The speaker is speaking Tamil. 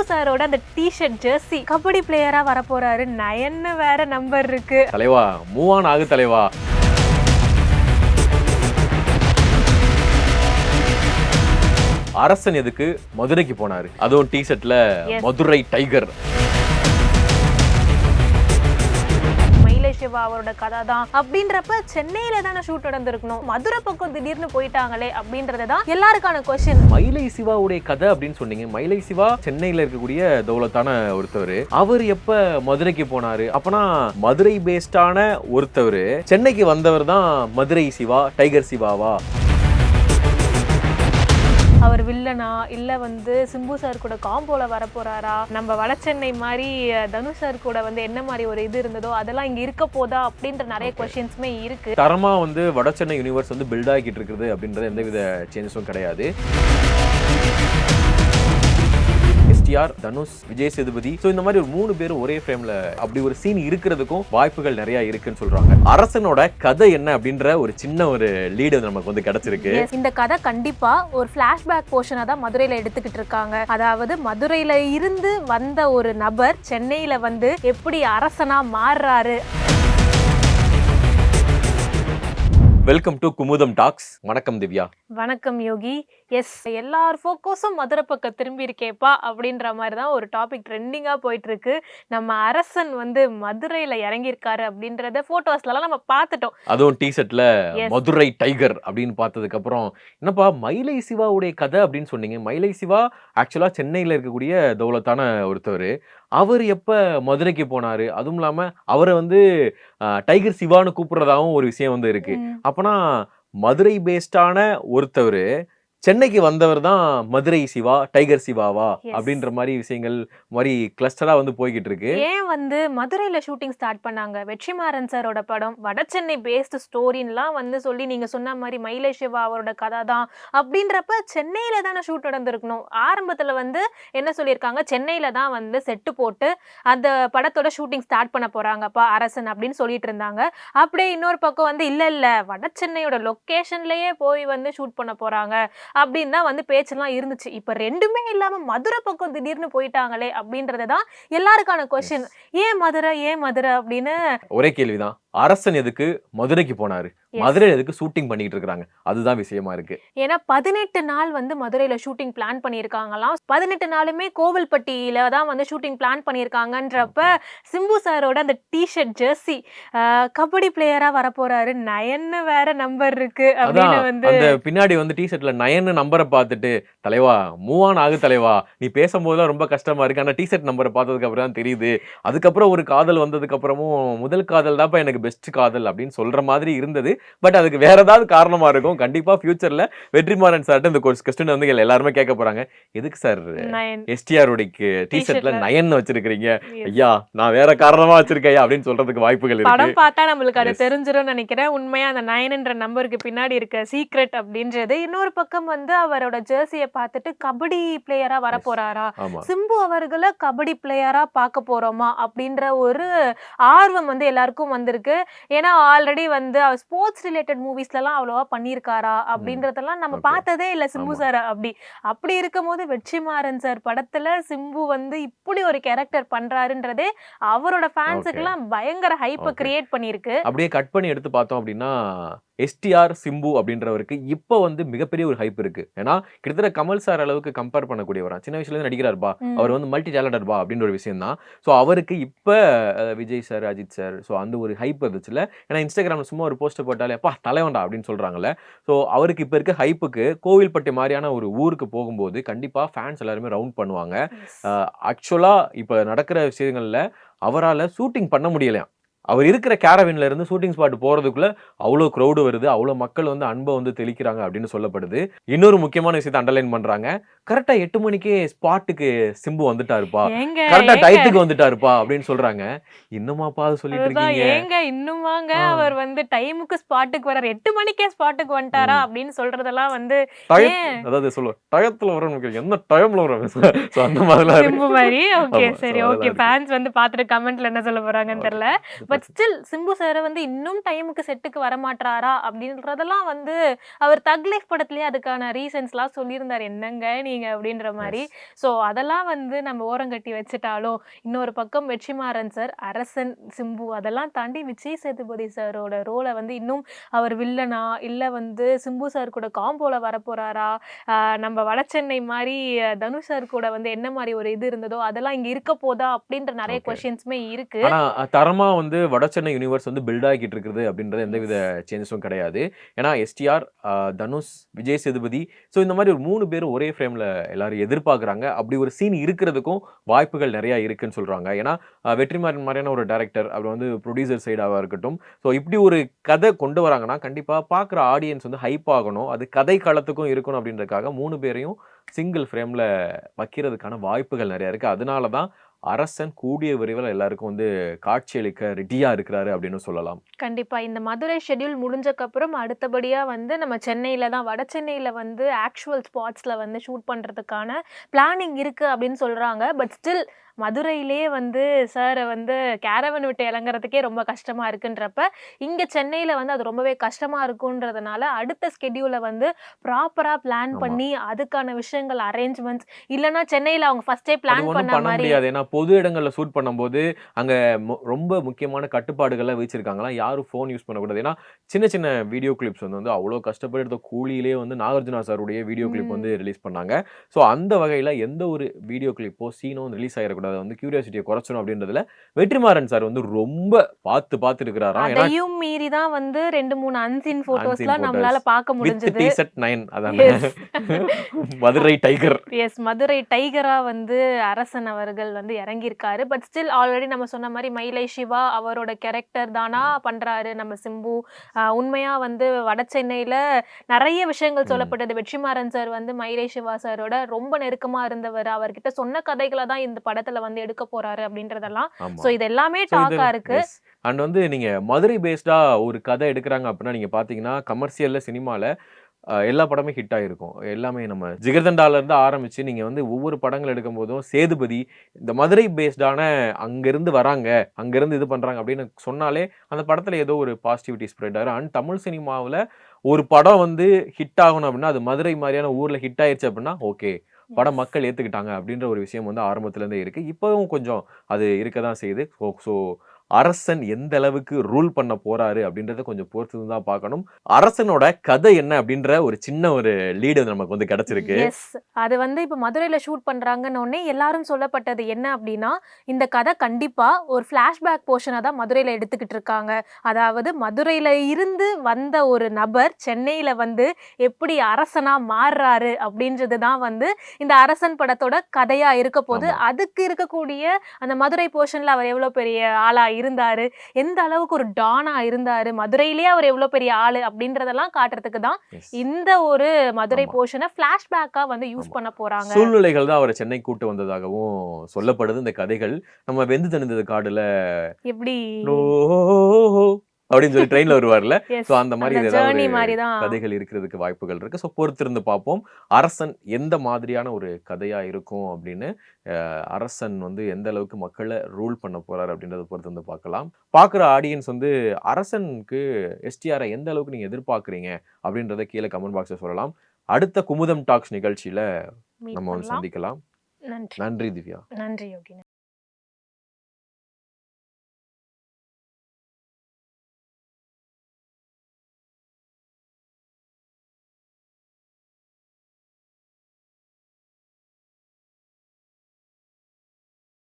சாரோட அந்த டி-ஷர்ட் ஜெர்சி கபடி பிளேயரா வர போறாரு. நயன்னு வேற நம்பர் இருக்கு. தலைவா மூவ் ஆன் ஆகு தலைவா. அரசன் எதுக்கு மதுரைக்கு போனாரு? அதுவும் டி-ஷர்ட்ல மதுரை டைகர். சிவா அவரோட கதை தான் அப்படின்றப்ப சென்னையில தானே ஷூட் நடந்திருக்கணும், மதுரை பக்கம் திடீர்னு போயிட்டாங்களே அப்படின்றதுதான் எல்லாருக்கான கொஸ்டின். மயிலை சிவாவுடைய கதை அப்படின்னு சொன்னீங்க. மயிலை சிவா சென்னையில இருக்கக்கூடிய தௌலத்தான ஒருத்தவர். அவர் எப்ப மதுரைக்கு போனாரு? அப்பனா மதுரை பேஸ்டான ஒருத்தவர் சென்னைக்கு வந்தவர் தான் மதுரை சிவா, டைகர் சிவாவா? அவர் வில்லனா இல்ல சிம்பு சார் கூட காம்போல வர போறாரா? நம்ம வட சென்னை மாதிரி தனுஷ் சார் கூட என்ன மாதிரி ஒரு இது இருந்ததோ அதெல்லாம் இங்க இருக்க போதா அப்படின்ற நிறைய கொஸ்டின்ஸ்மே இருக்கு. தரமா வட சென்னை யூனிவர்ஸ் பில்ட் ஆகிட்டு இருக்குது அப்படின்றது எந்தவித சேஞ்சஸும் கிடையாது. எஸ்டிஆர், தனுஷ், விஜய் சேதுபதி, இந்த மாதிரி ஒரு 3 பேரும் ஒரே ஃப்ரேம்ல அப்படி ஒரு சீன் இருக்கிறதுக்கும் வாய்ப்புகள் நிறைய இருக்குன்னு சொல்றாங்க. அரசனோட கதை என்ன அப்படின்ற ஒரு சின்ன ஒரு லீடு நமக்கு கிடைச்சிருக்கு. இந்த கதை கண்டிப்பா ஒரு பிளாஷ்பேக் போர்ஷனா தான் மதுரையில எடுத்துக்கிட்டு இருக்காங்க. அதாவது மதுரையில இருந்து வந்த ஒரு நபர் சென்னையில எப்படி அரசனா மாறுறாரு. Welcome to Kumudam Talks. வணக்கம் திவ்யா. வணக்கம் யோகி. எஸ், எல்லார் ஃபோக்கஸும் மதுரை பக்கம் திரும்பி இருக்கேப்பா அப்படின்ற மாதிரி தான் ஒரு டாபிக் ட்ரெண்டிங்காக போயிட்டு இருக்கு. நம்ம அரசன் மதுரையில் இறங்கியிருக்காரு அப்படின்றத ஃபோட்டோஸ்லாம் நம்ம பார்த்துட்டோம். அதுவும் டி-ஷர்ட்ல மதுரை டைகர் அப்படின்னு பார்த்ததுக்கு அப்புறம் என்னப்பா மயிலை சிவாவுடைய கதை அப்படின்னு சொன்னீங்க. மயிலை சிவா ஆக்சுவலா சென்னையில் இருக்கக்கூடிய தௌலத்தான ஒருத்தவர். அவர் எப்ப மதுரைக்கு போனாரு? அதுவும் இல்லாம அவரை டைகர் சிவான்னு கூப்பிடுறதாவும் ஒரு விஷயம் இருக்கு. அப்பனா மதுரை பேஸ்டான ஒருத்தவர் சென்னைக்கு வந்தவர் தான் மதுரை சிவா, டைகர் சிவாவா அப்படின்ற மாதிரி விஷயங்கள் மாதிரி கிளஸ்டரா போய்கிட்டு இருக்கு. ஏன் மதுரையில ஷூட்டிங் ஸ்டார்ட் பண்ணாங்க? வெற்றிமாறன் சாரோட படம், வட சென்னை பேஸ்ட் ஸ்டோரின்லாம் சொல்லி நீங்க சொன்ன மாதிரி மயிலை சிவா அவரோட கதை தான் அப்படின்றப்ப சென்னையில தானே ஷூட் நடந்திருக்கணும். ஆரம்பத்துல என்ன சொல்லியிருக்காங்க, சென்னையில தான் செட்டு போட்டு அந்த படத்தோட ஷூட்டிங் ஸ்டார்ட் பண்ண போறாங்கப்பா அரசன் அப்படின்னு சொல்லிட்டு இருந்தாங்க. அப்படியே இன்னொரு பக்கம் இல்ல வட சென்னையோட லொக்கேஷன்லயே போய் ஷூட் பண்ண போறாங்க அப்படின்னு தான் பேச்செல்லாம் இருந்துச்சு. இப்ப ரெண்டுமே இல்லாம மதுரை பக்கம் திடீர்னு போயிட்டாங்களே அப்படின்றதுதான் எல்லாருக்கான கொஸ்டின். ஏன் மதுரை அப்படின்னு ஒரே கேள்விதான். அரசன் எதுக்கு மதுரைக்கு போனாரு? மதுரையில எதுக்கு ஷூட்டிங் பண்ணிட்டு இருக்காங்க? அதுதான் விஷயமா இருக்கு. ஏன்னா 18 நாள் மதுரையில ஷூட்டிங் பிளான் பண்ணியிருக்காங்களாம். 18 நாளுமே கோவில்பட்டியில தான் ஷூட்டிங் பிளான் பண்ணியிருக்காங்கன்றப்ப சிம்பு சாரோட அந்த டி-ஷர்ட் ஜெர்சி கபடி பிளேயரா வர போறாரு. நயன்னு வேற நம்பர் இருக்கு அப்படின்னு அந்த பின்னாடி டி-ஷர்ட்ல நயன்னு நம்பரை பார்த்துட்டு தலைவா மூவ் ஆன் ஆகு தலைவா, நீ பேசும்போதுலாம் ரொம்ப கஷ்டமா இருக்கு. ஆனா டி-ஷர்ட் நம்பரை பார்த்ததுக்கு அப்புறம் தான் தெரியுது. அதுக்கப்புறம் ஒரு காதல் வந்ததுக்கு அப்புறமும் முதல் காதல் தான்ப்பா எனக்கு பெஸ்ட் காதல் அப்படின்னு சொல்ற மாதிரி இருந்தது. பட் அதுக்கு வேற ஏதாவது காரணமா இருக்கும். கண்டிப்பா ஃபியூச்சர்ல வெற்றிமாறன் சார்ட்ட இந்த கொஸ்டின் எல்லாருமே கேட்க போறாங்க. எதுக்கு சார் எஸ்டிஆர் உடைய டி-ஷர்ட்ல நயன் வச்சிருக்கீங்க? ஐயா நான் வேற காரணமா வச்சிருக்கேன் அப்படின்னு சொல்றதுக்கு வாய்ப்புகள் இருக்கு. படம் பார்த்தா நம்மளுக்கு அது தெரிஞ்சிரும் நினைக்கிறேன். உண்மையா அந்த 9ன்ற நம்பருக்கு பின்னாடி இருக்க சீக்ரெட் அப்படின்றது. இன்னொரு பக்கம் அவரோட ஜெர்சியை பார்த்துட்டு கபடி பிளேயரா வர போறாரா, சிம்பு அவர்களை கபடி பிளேயரா பார்க்க போறோமா அப்படின்ற ஒரு ஆர்வம் எல்லாருக்கும் வந்திருக்கு. ஏன்னா ஆல்ரெடி ஸ்போர்ட்ஸ் ரிலேட்டட் மூவிஸ்லாம் அவ்வளவா பண்ணியிருக்காரா அப்படின்றதெல்லாம் நம்ம பார்த்ததே இல்லை சிம்பு சார். அப்படி இருக்கும் போது வெற்றிமாறன் சார் படத்துல சிம்பு இப்படி ஒரு கேரக்டர் பண்றாருன்றதே அவரோட ஃபேன்ஸுக்கெல்லாம் பயங்கர ஹைப்பை கிரியேட் பண்ணிருக்கு. அப்படியே கட் பண்ணி எடுத்து பார்த்தோம் அப்படின்னா எஸ்டிஆர் சிம்பு அப்படின்றவருக்கு இப்போ மிகப்பெரிய ஒரு ஹைப் இருக்கு. ஏன்னா கிட்டத்தட்ட கமல் சார் அளவுக்கு கம்பேர் பண்ணக்கூடியவரா, சின்ன வயசுல இருந்து நடிக்கிறார்பா, அவர் மல்டி டேலண்டட் பா அப்படின்ற ஒரு விஷயம் தான். ஸோ அவருக்கு இப்போ Vijay sir, Ajith sir, so அந்த ஒரு ஹைப் இருந்துச்சுல. ஏன்னா இன்ஸ்டாகிராம்ல சும்மா ஒரு போஸ்ட் போட்டாலே அப்பா தலைவண்டா அப்படின்னு சொல்றாங்கல்ல. ஸோ அவருக்கு இப்போ இருக்க ஹைப்புக்கு கோவில்பட்டி மாதிரியான ஒரு ஊருக்கு போகும்போது கண்டிப்பா ஃபேன்ஸ் எல்லாருமே ரவுண்ட் பண்ணுவாங்க. ஆக்சுவலா இப்போ நடக்கிற விஷயங்கள்ல அவரால் ஷூட்டிங் பண்ண முடியலையா. அவர் இருக்கிற கேரவின்ல இருந்து ஷூட்டிங் ஸ்பாட் போறதுக்குள்ள அவ்வளோ க்ரௌடு வருது, அவ்வளோ மக்கள் அன்பை தெளிக்கிறாங்க அப்படின்னு சொல்லப்படுது. இன்னொரு முக்கியமான விஷயத்தை அண்டர்லைன் பண்றாங்க. கரெக்டா 8 மணிக்கே ஸ்பாட்டுக்கு சிம்பு வந்துட்டாருப்பா, கரெக்டா டயத்துக்கு வந்துட்டாருப்பா அப்படின்னு சொல்றாங்க. இன்னுமாப்பா அது சொல்லிட்டு இருக்கீங்க? ஏங்க இன்னுமாங்க அவர் டைமுக்கு ஸ்பாட்டுக்கு வராரு, 8 மணிக்கே ஸ்பாட்டுக்கு வந்துட்டாரா அப்படின்னு சொல்றதெல்லாம் அதாவது சொல்லுவோம் டயத்துல வரணும், என்ன டைம்ல வரும் அந்த மாதிரி. ஓகே சரி ஓகே, ஃபேன்ஸ் பார்த்துட்டு கமெண்ட்ல என்ன சொல்ல போறாங்கன்னு தெரியல. பட் ஸ்டில் சிம்பு சார் வந்து இன்னும் டைமுக்கு செட்டுக்கு வரமாட்டாரா அப்படின்றதெல்லாம் வந்து அவர் தக் லைஃப் படத்திலேயே அதுக்கான ரீசன்ஸ்லாம் சொல்லியிருந்தார், என்னங்க நீங்க அப்படின்ற மாதிரி. எஸ். ஸோ அதெல்லாம் வந்து நம்ம ஓரங்கட்டி வச்சுட்டாலும், இன்னொரு பக்கம் வெற்றிமாறன் சார், அரசன், சிம்பு அதெல்லாம் தாண்டி விஜய் சேதுபதி சாரோட ரோலை வந்து இன்னும் அவர் வில்லனா, இல்லை வந்து சிம்பு சார் கூட காம்போல வரப்போறாரா, நம்ம வடசென்னை மாதிரி தனுஷ் சார் கூட வந்து என்ன மாதிரி ஒரு இது இருந்ததோ அதெல்லாம் இங்க இருக்க போதா அப்படின்ற நிறைய ஓகே. கொஸ்டின்ஸுமே இருக்கு. ஆனா தரமா வந்து வடசென்னை யூனிவர்ஸ் வந்து பில்ட் ஆகிட்டு இருக்குது அப்படின்றது எந்தவித Yes. சேஞ்சஸும் கிடையாது. ஏன்னா எஸ்டிஆர், தனுஷ், விஜய் சேதுபதி, ஸோ இந்த மாதிரி ஒரு 3 பேரும் ஒரே ஃப்ரேம்ல எல்லாரும் எதிர்பார்க்குறாங்க. அப்படி ஒரு சீன் இருக்கிறதுக்கும் வாய்ப்புகள் நிறைய இருக்குன்னு சொல்றாங்க. ஏன்னா வெற்றிமாறன் மாதிரியான ஒரு டைரக்டர், அப்புறம் வந்து ப்ரொடியூசர் சைடாவா இருக்கட்டும், ஸோ இப்படி ஒரு கதை கொண்டு வராங்கன்னா கண்டிப்பா பார்க்குற ஆடியன்ஸ் வந்து ஹைப் ஆகணும். அது கதை களத்துக்கும் இருக்கணும் அப்படின்றதுக்காக 3 பேரையும் சிங்கிள் ஃப்ரேம்ல வைக்கிறதுக்கான வாய்ப்புகள் நிறைய இருக்கு. அதனால தான் அரசன் கூடிய விரைவில் எல்லாருக்கும் வந்து காட்சியளிக்க ரெடியா இருக்கிறாரு அப்படின்னு சொல்லலாம். கண்டிப்பா. இந்த மதுரை ஷெட்யூல் முடிஞ்சக்கப்புறம் அடுத்தபடியா வந்து நம்ம சென்னையில தான் வட சென்னையில வந்து ஆக்சுவல் ஸ்பாட்ஸ்ல வந்து ஷூட் பண்றதுக்கான பிளானிங் இருக்கு அப்படின்னு சொல்றாங்க. பட் ஸ்டில் மதுரையிலேயே வந்து சார வந்து கேரவன் விட்டு இறங்குறதுக்கே ரொம்ப கஷ்டமா இருக்குன்றப்ப, இங்க சென்னையில வந்து அது ரொம்பவே கஷ்டமா இருக்குன்றதுனால, அடுத்த ஸ்கெட்யூல வந்து ப்ராப்பரா பிளான் ஆமா. பண்ணி அதுக்கான விஷயங்கள் அரேஞ்ச்மெண்ட்ஸ் இல்லன்னா சென்னையில அவங்க ஃபர்ஸ்டே அது பிளான் ஒண்ணும் பண்ண பண்ண மாரி முடியாது. ஏன்னா பொது இடங்கள்ல ஷூட் பண்ணும்போது, அங்க ரொம்ப முக்கியமான கட்டுப்பாடுகள்லாம் விதிச்சிருக்காங்களாம். யாரும் ஃபோன் யூஸ் பண்ணக்கூடாது. ஏன்னா சின்ன சின்ன வீடியோ கிளிப்ஸ் வந்து அவ்வளோ கஷ்டப்பட்டு எடுத்த கூலியிலே வந்து நாகார்ஜுனா சாருடைய வீடியோ கிளிப் வந்து ம். ரிலீஸ் பண்ணாங்க. ஸோ அந்த வகையில எந்த ஒரு வீடியோ கிளிப்போ, சீனோ ரிலீஸ் ஆயிறக்கூடாது. வந்து கியூரியாசிட்டிய குறைச்சணும் அப்படின்றதுல வெற்றிமாறன் சார் வந்து ரொம்ப பார்த்து இருக்கிறாராம். ஏன்னா அதையும் மீறி தான் வந்து 2, 3 அன்சீன் அன்சீன் ஃபோட்டோஸ்லாம் நம்மளால போட்டோஸ் பார்க்க வித் முடிஞ்சது. டீசர்ட் 9 அதானே? Yes. Madurai tiger. Yes. Madurai டைகரா வந்து அரசன் அவர்கள் வந்து இறங்கியிருக்காரு. பட் ஸ்டில் ஆல்ரெடி நம்ம சொன்ன மாரி மயிலை சிவா அவரோட கேரக்டர் தானா பண்றாரு நம்ம சிம்பு. உண்மையா வந்து வடசென்னையில நெறைய விஷயங்கள் ம். சொல்லப்பட்டது. வெற்றிமாறன் சார் வந்து மயிலை சிவா சாரோட ரொம்ப நெருக்கமா இருந்தவர். அவர்கிட்ட சொன்ன கதைகள தான் இந்த படத்துல வந்து எடுக்க போறாரு அப்படின்றதெல்லாம். ஆமா. ஸோ இது எல்லாமே ஸோ இது டாக்கா இருக்கு. எஸ். அண்ட் வந்து நீங்க மதுரை பேஸ்டா ஒரு கதை எடுக்குறாங்க அப்படின்னா, நீங்க பார்த்தீங்கன்னா, கமர்ஷியல்ல சினிமால எல்லா படமே ஹிட் ஆயிருக்கும். எல்லாமே நம்ம ஜிகர்தண்டால இருந்து ஆரம்பிச்சு, நீங்க வந்து ஒவ்வொரு படங்கள் எடுக்கும்போதும், சேதுபதி இந்த மதுரை பேஸ்டான அங்கருந்து வராங்க, அங்கருந்து இது பண்றாங்க அப்படின்னு சொன்னாலே, அந்த படத்துல ஏதோ ஒரு பாசிட்டிவிட்டி ஸ்ப்ரெட் ஆயிரும். அண்ட் தமிழ் சினிமாவுல ஒரு படம் வந்து ஹிட் ஆகணும் அப்படின்னா, அது மதுரை மாரியான ஊர்ல ஹிட் ஆயிருச்சு அப்படின்னா, ஓகே. படம் எஸ். மக்கள் ஏத்துக்கிட்டாங்க அப்படின்ற ஒரு விஷயம் வந்து ஆரம்பத்துல இருந்தே இருக்கு. இப்பவும் கொஞ்சம் அது இருக்க தான் செய்யுது. ஸோ அரசன் எந்த அளவுக்கு ரூல் பண்ண போறாரு அப்படின்றத கொஞ்சம் பொறுத்து தான் பார்க்கணும். அரசனோட கதை என்ன அப்படின்ற ஒரு சின்ன ஒரு லீடு நமக்கு வந்து கிடைச்சிருக்கு. எஸ். அது வந்து இப்ப மதுரையில ஷூட் பண்றாங்கன்னோனே எல்லாரும் சொல்லப்பட்டது என்ன அப்டின்னா, இந்த கதை கண்டிப்பா ஒரு ஃபிளாஷ்பேக் போர்ஷனா தான் மதுரையில எடுத்துக்கிட்டு இருக்காங்க. அதாவது மதுரையில இருந்து வந்த ஒரு நபர் சென்னையில வந்து எப்படி அரசனா மாறுறாரு அப்டின்றது தான் வந்து இந்த அரசன் படத்தோட கதையா இருக்க போது. ஆமா. அதுக்கு இருக்கக்கூடிய அந்த மதுரை போர்ஷன்ல அவர் எவ்வளோ பெரிய ஆளா இருந்தாரு, எந்த அளவுக்கு ஒரு டானா இருந்தாரு, மதுரையிலேயே அவர் எவ்வளோ பெரிய ஆளு அப்டின்றதெல்லாம் காட்டுறதுக்கு தான் எஸ். இந்த ஒரு மதுரை ஆமா. போர்ஷன ஃபிளாஷ்பேக்கா வந்து யூஸ் ஆமா. பண்ண போறாங்க. சூழ்நிலைகள் தான் அவர சென்னைக்கு கூட்டு வந்ததாகவும் சொல்லப்படுது இந்த கதைகள். நம்ம வெந்து தணிந்தது காடுல எப்படி "நோ" அப்படின்னு சொல்லி ட்ரெயின்ல வருவார்ல. எஸ். ஸோ அந்த மாரி அந்த ஏதாவது ஒரு ஜர்னி மாரி தான். கதைகள் இருக்கிறதுக்கு வாய்ப்புகள் இருக்கு. ஸோ பொறுத்திருந்து பார்ப்போம். அரசன் எந்த மாதிரியான ஒரு கதையா இருக்கும் அப்படின்னு, அரசன் வந்து எந்த அளவுக்கு மக்கள ரூல் பண்ண போறாரு அப்படின்றத பொறுத்திருந்து பார்க்கலாம். பார்க்குற ஆடியன்ஸ் வந்து அரசனுக்கு எஸ்டிஆரை எந்த அளவுக்கு நீங்க எதிர்பார்க்குறீங்க அப்படின்றத கீழ கமெண்ட் பாக்ஸ்ல சொல்லலாம். அடுத்த குமுதம் டாக்ஸ் நிகழ்ச்சியில மீட் நம்ம வந்து பண்ணலாம். சந்திக்கலாம். நன்றி. நன்றி திவ்யா. நன்றி யோகினி.